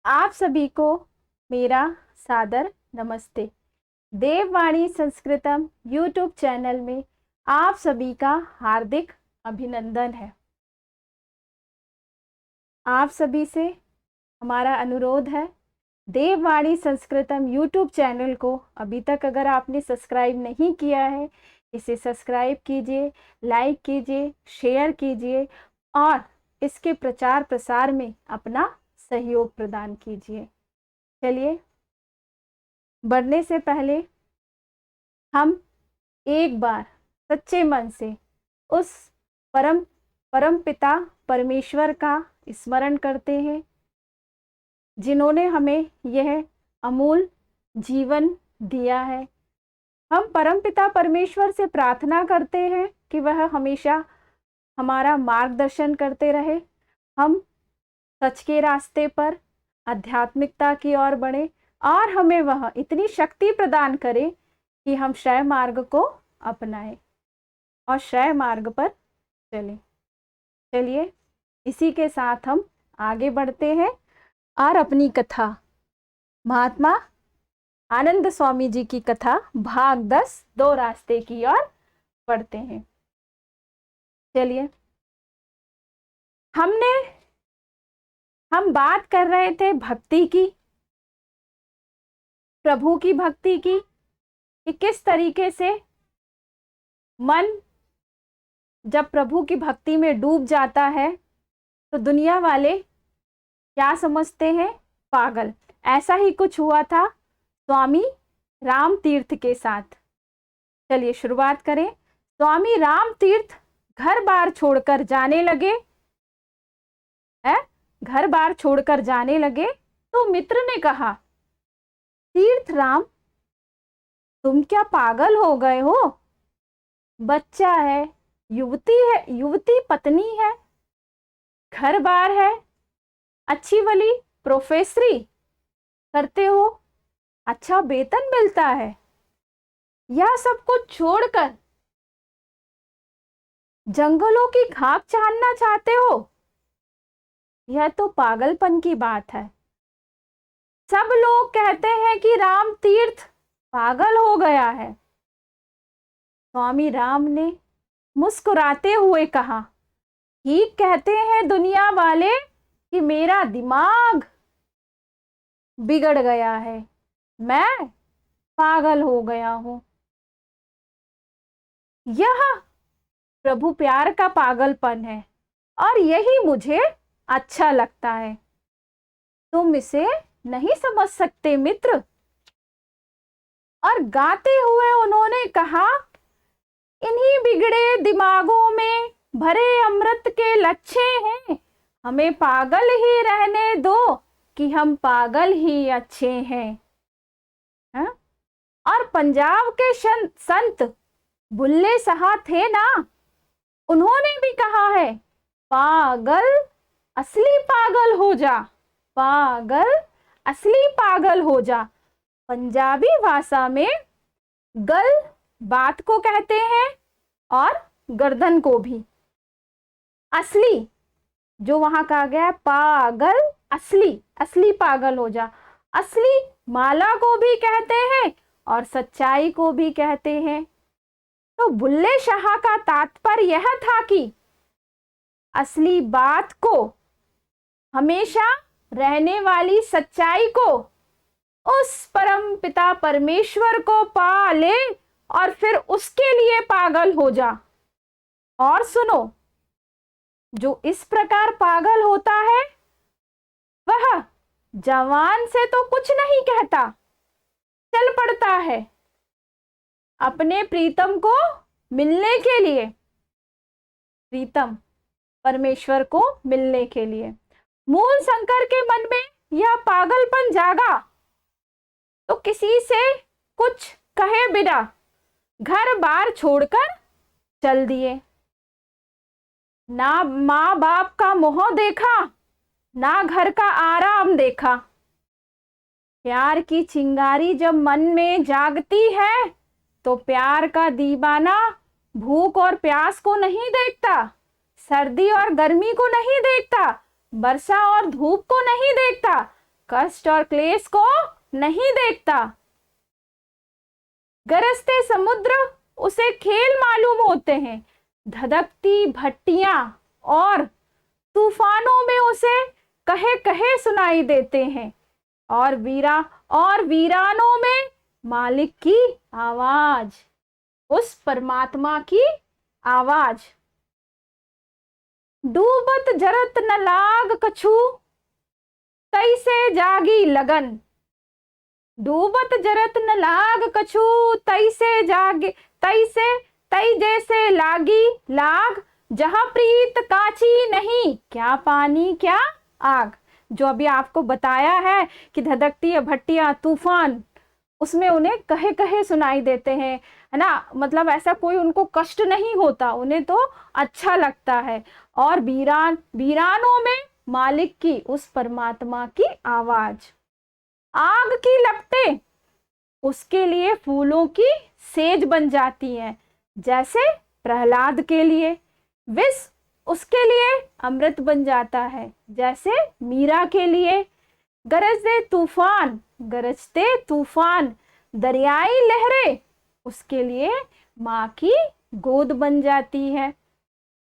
आप सभी को मेरा सादर नमस्ते। देववाणी संस्कृतम यूट्यूब चैनल में आप सभी का हार्दिक अभिनंदन है। आप सभी से हमारा अनुरोध है, देववाणी संस्कृतम यूट्यूब चैनल को अभी तक अगर आपने सब्सक्राइब नहीं किया है, इसे सब्सक्राइब कीजिए, लाइक कीजिए, शेयर कीजिए और इसके प्रचार प्रसार में अपना सहयोग प्रदान कीजिए। चलिए, बढ़ने से पहले हम एक बार सच्चे मन से उस परम पिता परमेश्वर का स्मरण करते हैं, जिन्होंने हमें यह अमूल जीवन दिया है। हम परम पिता परमेश्वर से प्रार्थना करते हैं कि वह हमेशा हमारा मार्गदर्शन करते रहे, हम सच के रास्ते पर आध्यात्मिकता की ओर बढ़े और हमें वह इतनी शक्ति प्रदान करे कि हम श्रेय मार्ग को अपनाएं और श्रेय मार्ग पर चलें। चलिए, इसी के साथ हम आगे बढ़ते हैं और अपनी कथा महात्मा आनंद स्वामी जी की कथा भाग 10 दो रास्ते की ओर पढ़ते हैं। चलिए, हम बात कर रहे थे भक्ति की, प्रभु की भक्ति की, कि किस तरीके से मन जब प्रभु की भक्ति में डूब जाता है तो दुनिया वाले क्या समझते हैं? पागल। ऐसा ही कुछ हुआ था स्वामी राम तीर्थ के साथ। चलिए शुरुआत करें। स्वामी राम तीर्थ घर बार छोड़कर जाने लगे। घर बार छोड़कर जाने लगे तो मित्र ने कहा, तीर्थ राम, तुम क्या पागल हो गए हो? बच्चा है, युवती पत्नी है, घर बार है, अच्छी वाली प्रोफेसरी करते हो, अच्छा वेतन मिलता है, यह सब कुछ छोड़कर जंगलों की घाप छानना चाहते हो? यह तो पागलपन की बात है। सब लोग कहते हैं कि राम तीर्थ पागल हो गया है। स्वामी राम ने मुस्कुराते हुए कहा, ठीक कहते हैं दुनिया वाले कि मेरा दिमाग बिगड़ गया है, मैं पागल हो गया हूं। यह प्रभु प्यार का पागलपन है और यही मुझे अच्छा लगता है। तुम इसे नहीं समझ सकते मित्र। और गाते हुए उन्होंने कहा, इन्हीं बिगड़े दिमागों में भरे अमृत के लच्छे हैं, हमें पागल ही रहने दो कि हम पागल ही अच्छे हैं। हा? और पंजाब के संत बुल्ले शाह थे ना, उन्होंने भी कहा है, पागल असली पागल हो जा, पागल असली पागल हो जा। पंजाबी भाषा में गल बात को कहते हैं और गर्दन को भी। असली जो वहां कहा गया, पागल असली पागल हो जा। असली माला को भी कहते हैं और सच्चाई को भी कहते हैं। तो बुल्ले शाह का तात्पर्य यह था कि असली बात को, हमेशा रहने वाली सच्चाई को, उस परम पिता परमेश्वर को पा ले और फिर उसके लिए पागल हो जा। और सुनो, जो इस प्रकार पागल होता है वह जवान से तो कुछ नहीं कहता, चल पड़ता है अपने प्रीतम को मिलने के लिए, प्रीतम परमेश्वर को मिलने के लिए। मूल शंकर के मन में यह पागलपन जागा तो किसी से कुछ कहे बिना घर बार छोड़कर चल दिए। ना माँ बाप का मोह देखा, ना घर का आराम देखा। प्यार की चिंगारी जब मन में जागती है तो प्यार का दीवाना भूख और प्यास को नहीं देखता, सर्दी और गर्मी को नहीं देखता, वर्षा और धूप को नहीं देखता, कष्ट और क्लेश को नहीं देखता। गरजते समुद्र उसे खेल मालूम होते हैं, धधकती भट्टियां और तूफानों में उसे कहे कहे सुनाई देते हैं, और वीरानों में मालिक की आवाज, उस परमात्मा की आवाज। डूबत जरत न लाग कछु, तैसे जागी लगन। डूबत जरत न लाग कछु, तैसे जागे तै जैसे लागी लाग, जहां प्रीत काची नहीं, क्या पानी क्या आग। जो अभी आपको बताया है कि धधकती भट्टियां, तूफान, उसमें उन्हें कहे कहे सुनाई देते हैं, है ना। मतलब ऐसा कोई उनको कष्ट नहीं होता, उन्हें तो अच्छा लगता है। और वीरानों में मालिक की, उस परमात्मा की आवाज। आग की लपटें उसके लिए फूलों की सेज बन जाती हैं, जैसे प्रहलाद के लिए। विष उसके लिए अमृत बन जाता है, जैसे मीरा के लिए। गरजते तूफान दरियाई लहरें उसके लिए माँ की गोद बन जाती है।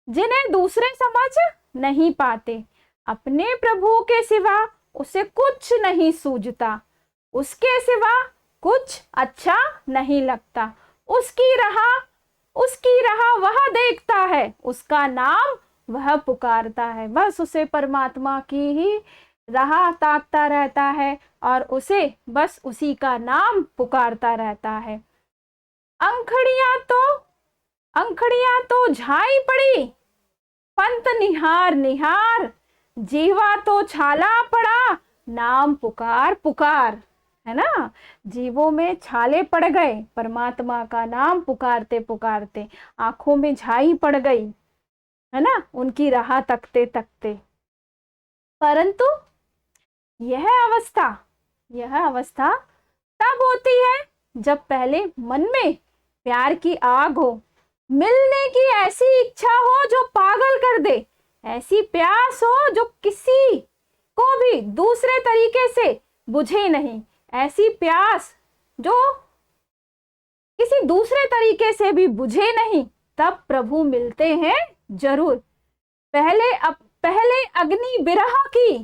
जिन्हें दूसरे समझ नहीं पाते, अपने प्रभु के सिवा उसे कुछ नहीं सूझता, उसके सिवा कुछ अच्छा नहीं लगता। उसकी राह वह देखता है, उसका नाम वह पुकारता है। बस उसे परमात्मा की ही राह ताकता रहता है और उसे बस उसी का नाम पुकारता रहता है। अंखड़ियां तो झाई पड़ी, पंत निहार निहार, जीवा तो छाला पड़ा, नाम पुकार पुकार, है ना। जीवों में छाले पड़ गए, परमात्मा का नाम पुकारते पुकारते आंखों में झाई पड़ गई, है ना, उनकी राह तकते तकते। परंतु यह अवस्था तब होती है जब पहले मन में प्यार की आग हो, मिलने की ऐसी इच्छा हो जो पागल कर दे, ऐसी प्यास हो जो किसी को भी दूसरे तरीके से बुझे नहीं, ऐसी प्यास जो किसी दूसरे तरीके से भी बुझे नहीं। तब प्रभु मिलते हैं जरूर। पहले अग्नि बिरह की,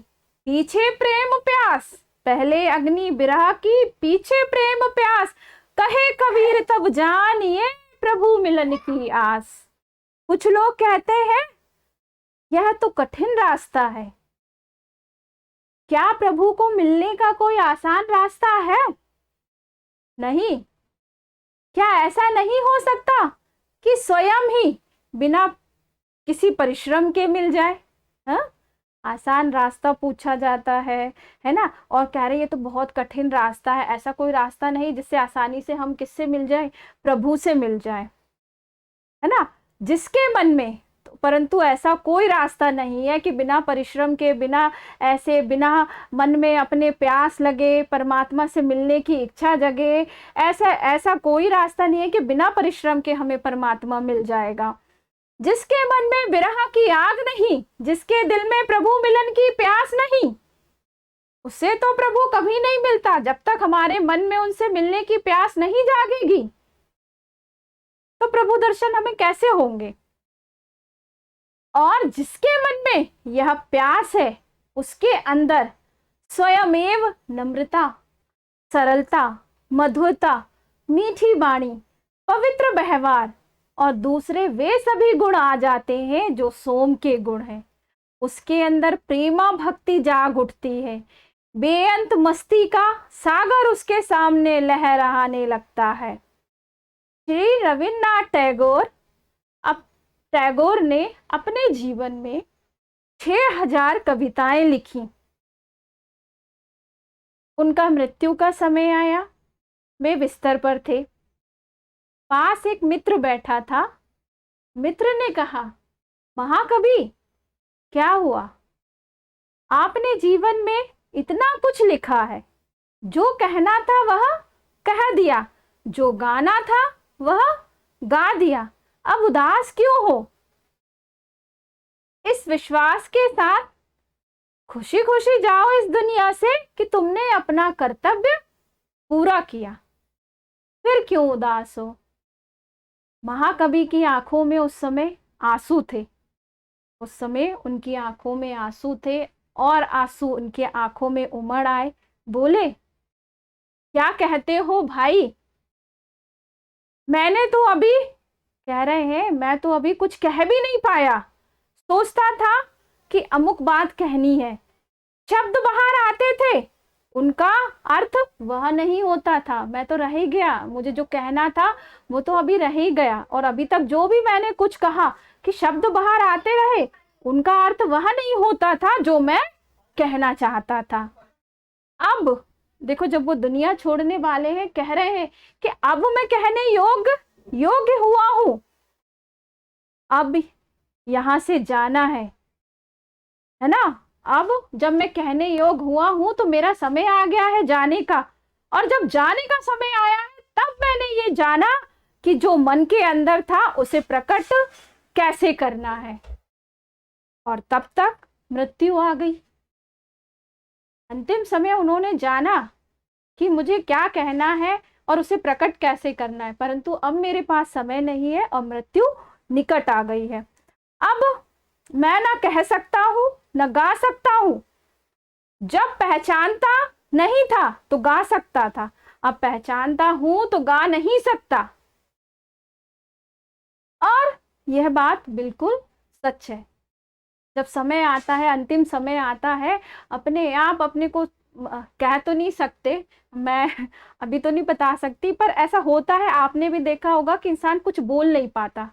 पीछे प्रेम प्यास, पहले अग्नि बिरह की, पीछे प्रेम प्यास, कहे कबीर तब जानिए प्रभु मिलन की आस। कुछ लोग कहते हैं यह तो कठिन रास्ता है, क्या प्रभु को मिलने का कोई आसान रास्ता है? नहीं। क्या ऐसा नहीं हो सकता कि स्वयं ही बिना किसी परिश्रम के मिल जाए? हा? आसान रास्ता पूछा जाता है ना, और कह रहे ये तो बहुत कठिन रास्ता है। ऐसा कोई रास्ता नहीं जिससे आसानी से हम किससे मिल जाए? प्रभु से मिल जाए, है ना, जिसके मन में। परंतु ऐसा कोई रास्ता नहीं है कि बिना परिश्रम के, बिना मन में अपने प्यास लगे, परमात्मा से मिलने की इच्छा जगे, ऐसा कोई रास्ता नहीं है कि बिना परिश्रम के हमें परमात्मा मिल जाएगा। जिसके मन में विरह की आग नहीं, जिसके दिल में प्रभु मिलन की प्यास नहीं, उससे तो प्रभु कभी नहीं मिलता। जब तक हमारे मन में उनसे मिलने की प्यास नहीं जागेगी तो प्रभु दर्शन हमें कैसे होंगे? और जिसके मन में यह प्यास है, उसके अंदर स्वयमेव नम्रता, सरलता, मधुरता, मीठी वाणी, पवित्र व्यवहार और दूसरे वे सभी गुण आ जाते हैं जो सोम के गुण हैं। उसके अंदर प्रेमा भक्ति जाग उठती है, बेअंत मस्ती का सागर उसके सामने लहराने लगता है। श्री रविन्द्रनाथ टैगोर ने अपने जीवन में 6000 कविताएं लिखी। उनका मृत्यु का समय आया, वे बिस्तर पर थे। पास एक मित्र बैठा था। मित्र ने कहा, महाकवि क्या हुआ? आपने जीवन में इतना कुछ लिखा है, जो कहना था वह कह दिया, जो गाना था वह गा दिया, अब उदास क्यों हो? इस विश्वास के साथ खुशी खुशी जाओ इस दुनिया से कि तुमने अपना कर्तव्य पूरा किया, फिर क्यों उदास हो। महाकवि की आंखों में उस समय आंसू थे, उस समय उनकी आंखों में आंसू थे और आंसू उनके आंखों में उमड़ आए। बोले, क्या कहते हो भाई, मैंने तो अभी, कह रहे हैं, मैं तो अभी कुछ कह भी नहीं पाया, सोचता था कि अमुक बात कहनी है, शब्द बाहर आते थे, उनका अर्थ वह नहीं होता था, मैं तो रह ही गया, मुझे जो कहना था वो तो अभी रह ही गया, और अभी तक जो भी मैंने कुछ कहा कि शब्द बाहर आते रहे, उनका अर्थ वह नहीं होता था जो मैं कहना चाहता था। अब देखो, जब वो दुनिया छोड़ने वाले हैं, कह रहे हैं कि अब मैं कहने योग्य हुआ हूं, अब यहां से जाना है ना। अब जब मैं कहने योग्य हुआ हूं तो मेरा समय आ गया है जाने का, और जब जाने का समय आया है तब मैंने ये जाना कि जो मन के अंदर था उसे प्रकट कैसे करना है। और तब तक मृत्यु आ गई। अंतिम समय उन्होंने जाना कि मुझे क्या कहना है और उसे प्रकट कैसे करना है, परंतु अब मेरे पास समय नहीं है और मृत्यु निकट आ गई है। अब मैं ना कह सकता हूं न गा सकता हूं। जब पहचानता नहीं था तो गा सकता था, अब पहचानता हूं तो गा नहीं सकता। और यह बात बिल्कुल सच है। जब समय आता है, अंतिम समय आता है, अपने आप अपने को कह तो नहीं सकते, मैं अभी तो नहीं बता सकती, पर ऐसा होता है, आपने भी देखा होगा कि इंसान कुछ बोल नहीं पाता,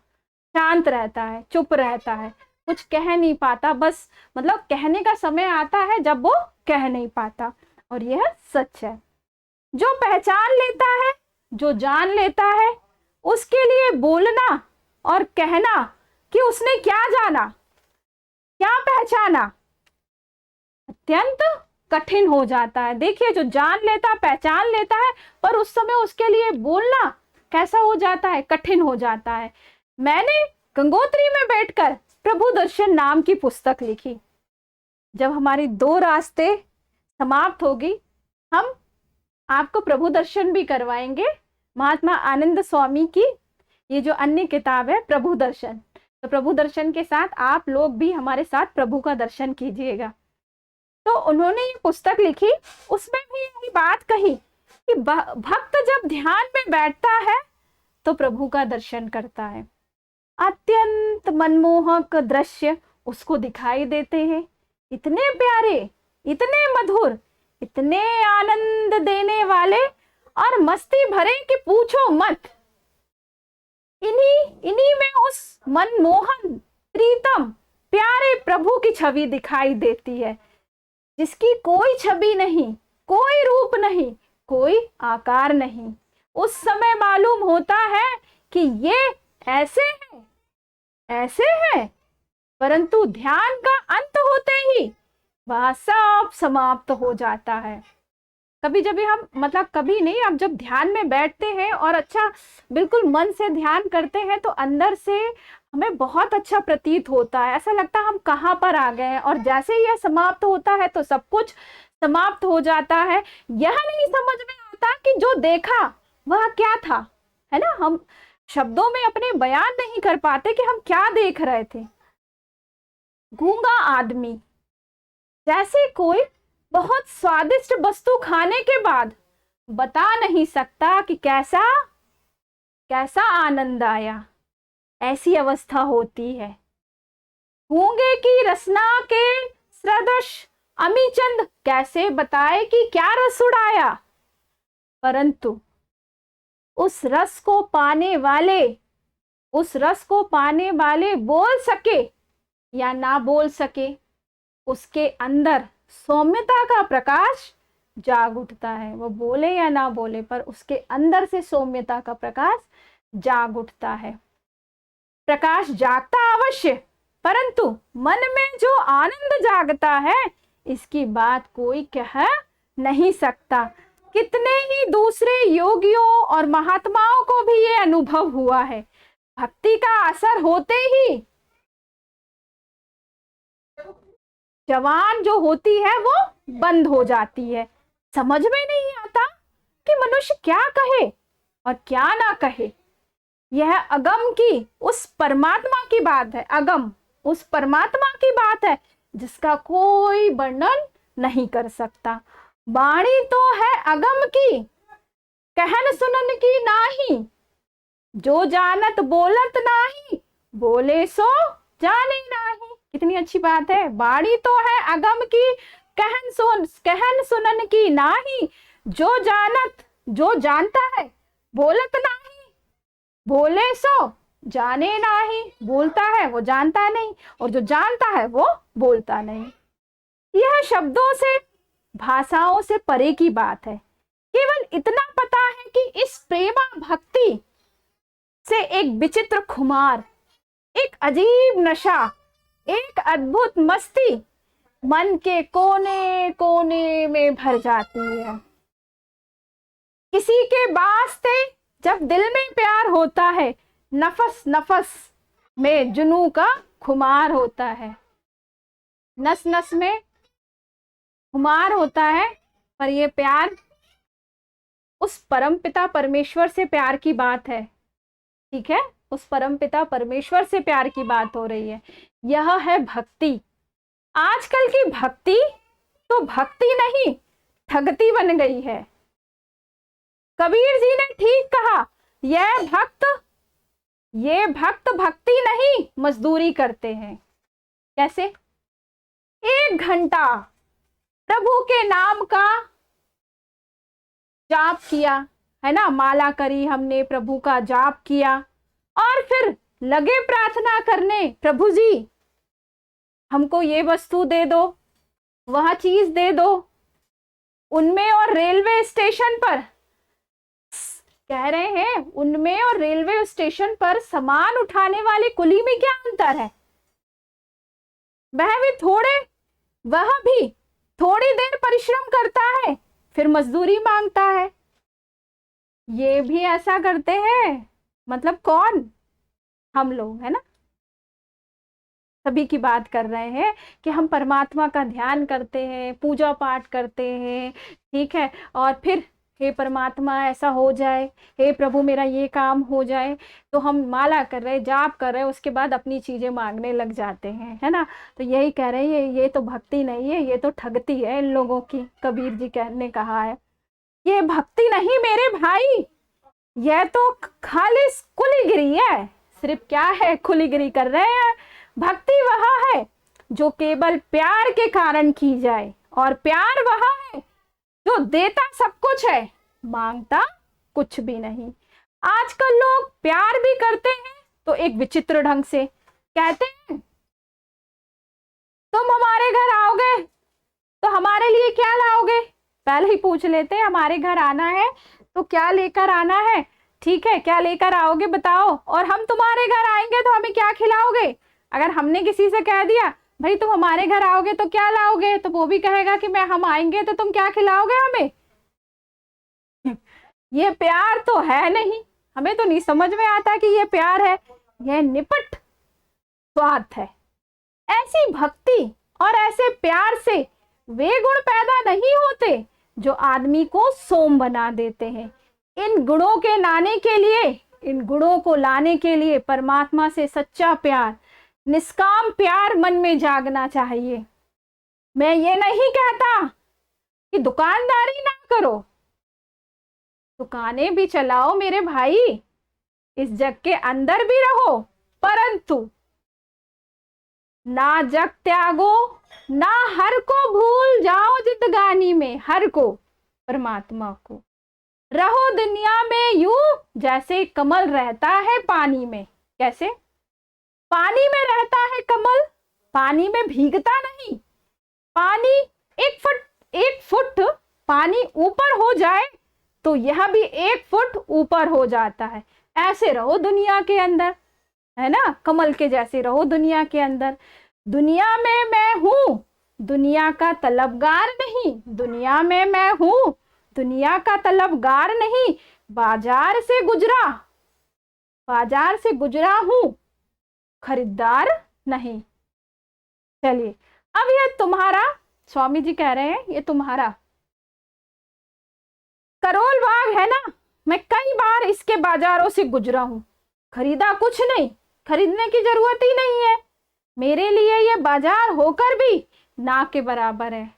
शांत रहता है, चुप रहता है, कुछ कह नहीं पाता, बस मतलब कहने का समय आता है जब वो कह नहीं पाता। और यह सच है। जो पहचान लेता है, जो जान लेता है, उसके लिए बोलना और कहना कि उसने क्या जाना, क्या पहचाना, अत्यंत कठिन हो जाता है। देखिए, जो जान लेता, पहचान लेता है, पर उस समय उसके लिए बोलना कैसा हो जाता है, कठिन हो जाता है। मैंने गंगोत्री में बैठकर प्रभु दर्शन नाम की पुस्तक लिखी। जब हमारी दो रास्ते समाप्त होगी, हम आपको प्रभु दर्शन भी करवाएंगे। महात्मा आनंद स्वामी की ये जो अन्य किताब है प्रभु दर्शन, तो प्रभु दर्शन के साथ आप लोग भी हमारे साथ प्रभु का दर्शन कीजिएगा। तो उन्होंने ये पुस्तक लिखी, उसमें भी यही बात कही कि भक्त जब ध्यान में बैठता है तो प्रभु का दर्शन करता है। अत्यंत मनमोहक दृश्य उसको दिखाई देते हैं, इतने प्यारे, इतने मधुर, इतने आनंद देने वाले और मस्ती भरे कि पूछो मत। इन्हीं में उस मनमोहन, प्रीतम, प्यारे प्रभु की छवि दिखाई देती है, जिसकी कोई छवि नहीं, कोई रूप नहीं, कोई आकार नहीं। उस समय मालूम होता है कि ये ऐसे है, ऐसे है, परंतु ध्यान का अंत होते ही वह सब समाप्त हो जाता है। कभी जब हम, मतलब कभी नहीं, अब जब ध्यान में बैठते हैं और अच्छा बिल्कुल मन से ध्यान करते हैं तो अंदर से हमें बहुत अच्छा प्रतीत होता है, ऐसा लगता है हम कहाँ पर आ गए हैं। और जैसे ही यह समाप्त होता है तो सब कुछ समाप्त हो जाता है। यह नहीं समझ में आता कि जो देखा वह क्या था, है ना। हम शब्दों में अपने बयान नहीं कर पाते कि हम क्या देख रहे थे। गूंगा आदमी, जैसे कोई बहुत स्वादिष्ट वस्तु खाने के बाद बता नहीं सकता कि कैसा कैसा आनंद आया, ऐसी अवस्था होती है। गूंगे की रसना के सदृश अमीचंद कैसे बताए कि क्या रस उड़ाया, परंतु उस रस को पाने वाले, उस रस को पाने वाले बोल सके या ना बोल सके, उसके अंदर सौम्यता का प्रकाश जाग उठता है। वो बोले या ना बोले, पर उसके अंदर से सौम्यता का प्रकाश जाग उठता है। प्रकाश जागता अवश्य, परंतु मन में जो आनंद जागता है इसकी बात कोई कह नहीं सकता। कितने ही दूसरे योगियों और महात्माओं को भी ये अनुभव हुआ है। भक्ति का असर होते ही जवान जो होती है वो बंद हो जाती है। समझ में नहीं आता कि मनुष्य क्या कहे और क्या ना कहे। यह अगम की उस परमात्मा की बात है, अगम उस परमात्मा की बात है जिसका कोई वर्णन नहीं कर सकता। वाणी तो है अगम की, कहन सुनन की नाही, जो जानत बोलत नाही, बोले सो जाने नाही। कितनी अच्छी बात है। वाणी तो है अगम की, कहन सुनन की नाही, जो जानत जो जानता है बोलत नाही, बोले सो जाने नाही। बोलता है वो जानता नहीं, और जो जानता है वो बोलता नहीं। यह शब्दों से भाषाओं से परे की बात है। केवल इतना पता है कि इस प्रेमा भक्ति से एक विचित्र खुमार, एक अजीब नशा, एक अद्भुत मस्ती मन के कोने कोने में भर जाती है। किसी के वास्ते जब दिल में प्यार होता है, नफस नफस में जुनू का खुमार होता है, नस नस में खुमार होता है। पर ये प्यार उस परम पिता परमेश्वर से प्यार की बात है, ठीक है, उस परम पिता परमेश्वर से प्यार की बात हो रही है। यह है भक्ति। आजकल की भक्ति तो भक्ति नहीं, ठगती बन गई है। कबीर जी ने ठीक कहा, ये भक्त भक्ति नहीं मजदूरी करते हैं। कैसे? 1 घंटा प्रभु के नाम का जाप किया, है ना, माला करी हमने, प्रभु का जाप किया, और फिर लगे प्रार्थना करने, प्रभु जी हमको ये वस्तु दे दो, वह चीज दे दो। उनमें और रेलवे स्टेशन पर कह रहे हैं, उनमें और रेलवे स्टेशन पर सामान उठाने वाले कुली में क्या अंतर है? वह भी थोड़ी देर परिश्रम करता है, फिर मजदूरी मांगता है। ये भी ऐसा करते हैं। मतलब कौन? हम लोग, है ना। सभी की बात कर रहे हैं कि हम परमात्मा का ध्यान करते हैं, पूजा पाठ करते हैं, ठीक है, और फिर हे परमात्मा ऐसा हो जाए, हे प्रभु मेरा ये काम हो जाए, तो हम माला कर रहे, जाप कर रहे, उसके बाद अपनी चीजें मांगने लग जाते हैं, है ना। तो यही कह रहे हैं, ये तो भक्ति नहीं है, ये तो ठगती है इन लोगों की। कबीर जी ने कहा है, ये भक्ति नहीं मेरे भाई, यह तो खाली कुलीगिरी है। सिर्फ क्या है? कुलीगिरी कर रहे हैं। भक्ति वह है जो केवल प्यार के कारण की जाए, और प्यार वह है जो देता सब कुछ है, मांगता कुछ भी नहीं। आजकल लोग प्यार भी करते हैं तो एक विचित्र ढंग से कहते हैं, तुम हमारे घर आओगे तो हमारे लिए क्या लाओगे? पहले ही पूछ लेते हैं, हमारे घर आना है तो क्या लेकर आना है, ठीक है, क्या लेकर आओगे बताओ, और हम तुम्हारे घर आएंगे तो हमें क्या खिलाओगे। अगर हमने किसी से कह दिया भाई तुम हमारे घर आओगे तो क्या लाओगे, तो वो भी कहेगा कि हम आएंगे तो तुम क्या खिलाओगे हमें। ये प्यार तो है नहीं। हमें तो नहीं समझ में आता कि ये प्यार है, यह निपट स्वार्थ है। ऐसी भक्ति और ऐसे प्यार से वे गुण पैदा नहीं होते जो आदमी को सोम बना देते हैं। इन गुणों को लाने के लिए परमात्मा से सच्चा प्यार, निष्काम प्यार मन में जागना चाहिए। मैं ये नहीं कहता कि दुकानदारी ना करो, दुकानें भी चलाओ मेरे भाई, इस जग के अंदर भी रहो, परंतु ना जग त्यागो, ना हर को भूल जाओ जिंदगानी में, हर को, परमात्मा को। रहो दुनिया में यूं जैसे कमल रहता है पानी में। कैसे? पानी में रहता है कमल, पानी में भीगता नहीं। पानी 1 फुट पानी ऊपर हो जाए तो यह भी 1 फुट ऊपर हो जाता है। ऐसे रहो दुनिया के अंदर, है ना, कमल के जैसे रहो दुनिया के अंदर। दुनिया में मैं हूं, दुनिया का तलबगार नहीं। दुनिया में मैं हूं, दुनिया का तलबगार नहीं। बाजार से गुजरा हूं, खरीदार नहीं। चलिए अब ये तुम्हारा, स्वामी जी कह रहे हैं, ये तुम्हारा करोल बाग है ना, मैं कई बार इसके बाजारों से गुजरा हूं, खरीदा कुछ नहीं, खरीदने की जरूरत ही नहीं है, मेरे लिए ये बाजार होकर भी ना के बराबर है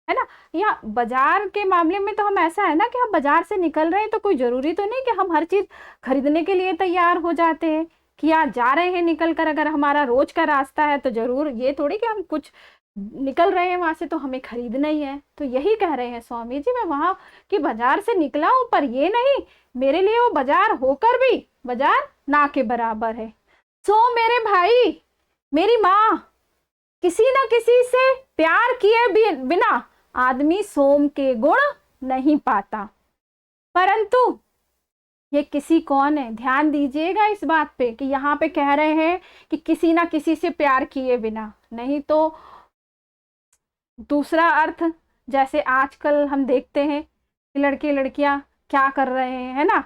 ना। या बाजार के मामले में तो हम ऐसा है ना कि हम बाजार से निकल रहे हैं तो कोई जरूरी तो नहीं कि हम हर चीज खरीदने के लिए तैयार हो जाते हैं, कि यार जा रहे हैं निकल कर, अगर हमारा रोज का रास्ता है तो जरूर ये थोड़ी कि हम कुछ निकल रहे हैं वहां से तो हमें खरीदना ही है। तो यही कह रहे हैं स्वामी जी, मैं वहां की बाजार से निकला हूं, पर ये नहीं, मेरे लिए वो बाजार होकर भी बाजार ना के बराबर है। सो मेरे भाई, मेरी माँ, किसी ना किसी से प्यार किए बिना आदमी सोम के गुण नहीं पाता। परंतु ये किसी कौन है, ध्यान दीजिएगा इस बात पे कि यहाँ पे कह रहे हैं कि किसी ना किसी से प्यार किए बिना, नहीं तो दूसरा अर्थ, जैसे आजकल हम देखते हैं कि लड़के लड़कियां क्या कर रहे हैं, है ना,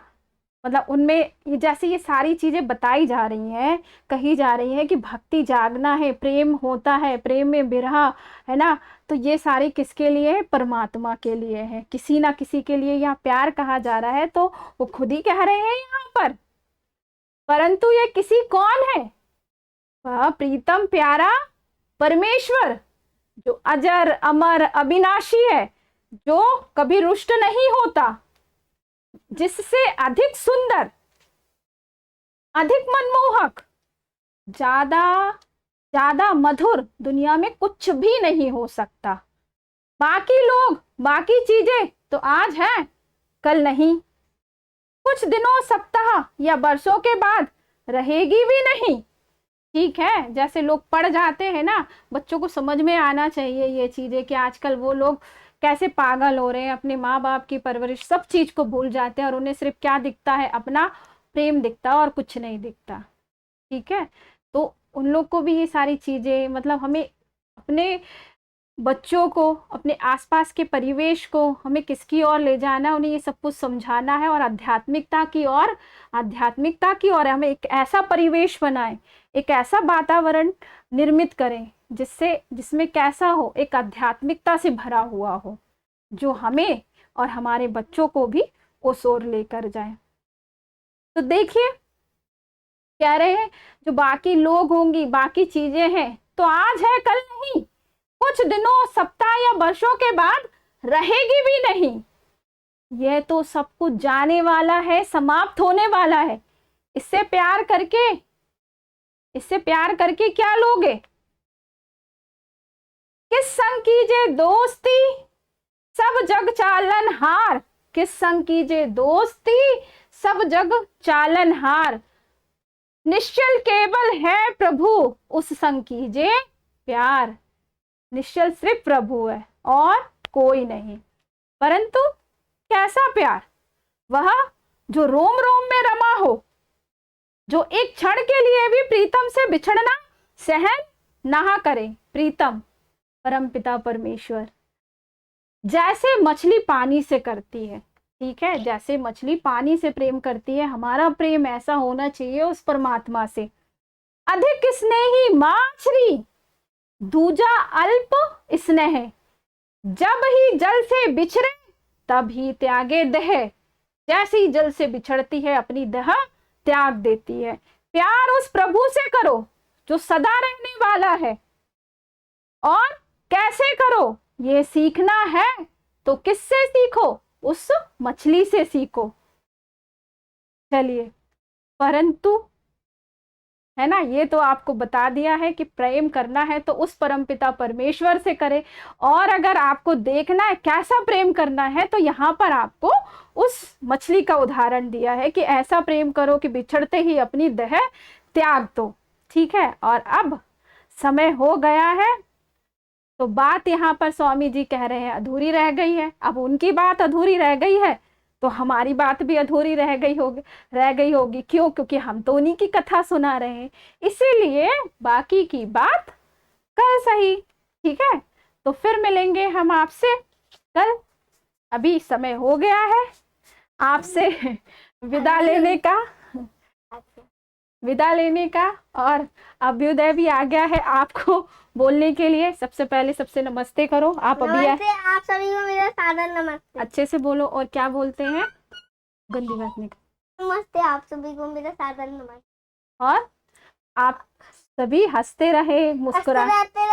मतलब उनमें ये जैसे ये सारी चीजें बताई जा रही हैं, कही जा रही हैं कि भक्ति जागना है, प्रेम होता है, प्रेम में बिरहा, है ना, तो ये सारी किसके लिए है, परमात्मा के लिए है, किसी ना किसी के लिए यहाँ प्यार कहा जा रहा है, तो वो खुद ही कह रहे हैं यहाँ पर। परंतु ये किसी कौन है, वह प्रीतम प्यारा परमेश्वर, जो अजर अमर अविनाशी है, जो कभी रुष्ट नहीं होता, जिससे अधिक सुंदर, अधिक मनमोहक, ज्यादा ज्यादा मधुर दुनिया में कुछ भी नहीं हो सकता। बाकी लोग, बाकी चीजें तो आज है, कल नहीं, कुछ दिनों, सप्ताह या वर्षों के बाद रहेगी भी नहीं। ठीक है, जैसे लोग पढ़ जाते हैं ना, बच्चों को समझ में आना चाहिए ये चीजें कि आजकल वो लोग कैसे पागल हो रहे हैं, अपने माँ बाप की परवरिश सब चीज को भूल जाते हैं और उन्हें सिर्फ क्या दिखता है, अपना प्रेम दिखता और कुछ नहीं दिखता। ठीक है, तो उन लोग को भी ये सारी चीजें, मतलब हमें अपने बच्चों को, अपने आसपास के परिवेश को हमें किसकी ओर ले जाना है, उन्हें ये सब कुछ समझाना है और आध्यात्मिकता की ओर, आध्यात्मिकता की ओर हमें एक ऐसा परिवेश बनाएं, एक ऐसा वातावरण निर्मित करें जिसमें कैसा हो, एक आध्यात्मिकता से भरा हुआ हो, जो हमें और हमारे बच्चों को भी उस ओर लेकर जाए। तो देखिए कह रहे हैं जो बाकी लोग होंगी, बाकी चीजें हैं, तो आज है कल नहीं, कुछ दिनों, सप्ताह या वर्षों के बाद रहेगी भी नहीं। यह तो सब कुछ जाने वाला है, समाप्त होने वाला है। इससे प्यार करके क्या लोगे? किस संग कीजे दोस्ती, सब जग चालन हार, किस संग कीजे दोस्ती, सब जग चालन हार, निश्चल केवल है प्रभु, उस संग कीजे प्यार। निश्चल सिर्फ प्रभु है और कोई नहीं। परंतु कैसा प्यार? वह जो रोम रोम में रमा हो, जो एक क्षण के लिए भी प्रीतम से बिछड़ना सहन ना करे। प्रीतम परमपिता परमेश्वर, जैसे मछली पानी से करती है, ठीक है, जैसे मछली पानी से प्रेम करती है, हमारा प्रेम ऐसा होना चाहिए उस परमात्मा से। अधिक स्नेही माछली, दूजा अल्प स्नेह, जब ही जल से बिछड़े तब ही त्यागे देह। जैसे ही जल से बिछड़ती है अपनी देह त्याग देती है। प्यार उस प्रभु से करो जो सदा रहने वाला है। और कैसे करो ये सीखना है तो किससे सीखो? उस मछली से सीखो। चलिए, परंतु है ना, ये तो आपको बता दिया है कि प्रेम करना है तो उस परमपिता परमेश्वर से करे। और अगर आपको देखना है कैसा प्रेम करना है तो यहाँ पर आपको उस मछली का उदाहरण दिया है कि ऐसा प्रेम करो कि बिछड़ते ही अपनी देह त्याग दो। ठीक है, और अब समय हो गया है तो बात यहाँ पर स्वामी जी कह रहे हैं अधूरी रह गई है। अब उनकी बात अधूरी रह गई है तो हमारी बात भी अधूरी रह गई होगी। क्यों? क्योंकि हम तो उन्हीं की कथा सुना रहे हैं, इसीलिए बाकी की बात कल सही। ठीक है, तो फिर मिलेंगे हम आपसे कल। अभी समय हो गया है आपसे विदा लेने का। विदा लेने का। और अभ्युदय भी आ गया है आपको बोलने के लिए। सबसे पहले सबसे नमस्ते करो आप। अभी नमस्ते आप सभी को मेरा सादर नमस्ते। अच्छे से बोलो। और क्या बोलते हैं, गंदी बात नहीं। नमस्ते आप सभी को मेरा सादर नमस्ते। और आप सभी हंसते रहे, मुस्कुराते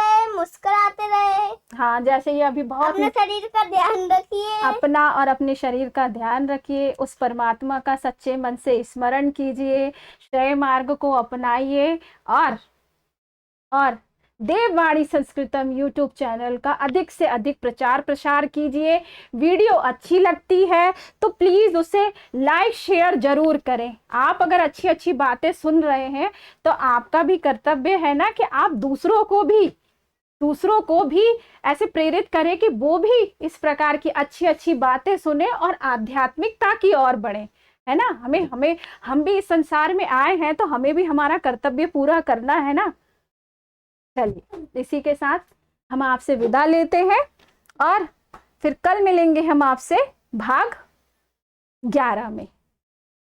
रहे। हाँ, जैसे ये अभी बहुत अपने शरीर का ध्यान रखिए। अपना और अपने शरीर का ध्यान रखिए। उस परमात्मा का सच्चे मन से स्मरण कीजिए, श्रेय मार्ग को अपनाइए। और देववाणी संस्कृतम यूट्यूब चैनल का अधिक से अधिक प्रचार प्रसार कीजिए। वीडियो अच्छी लगती है तो प्लीज उसे लाइक शेयर जरूर करें। आप अगर अच्छी अच्छी बातें सुन रहे हैं तो आपका भी कर्तव्य है ना कि आप दूसरों को भी ऐसे प्रेरित करें कि वो भी इस प्रकार की अच्छी अच्छी बातें सुने और आध्यात्मिकता की ओर बढ़े, है ना। हम भी इस संसार में आए हैं तो हमें भी हमारा कर्तव्य पूरा करना है ना। चलिए, इसी के साथ हम आपसे विदा लेते हैं और फिर कल मिलेंगे हम आपसे भाग 11 में।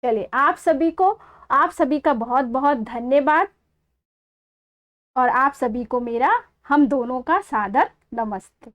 चलिए, आप सभी का बहुत बहुत धन्यवाद और आप सभी को मेरा हम दोनों का सादर नमस्ते।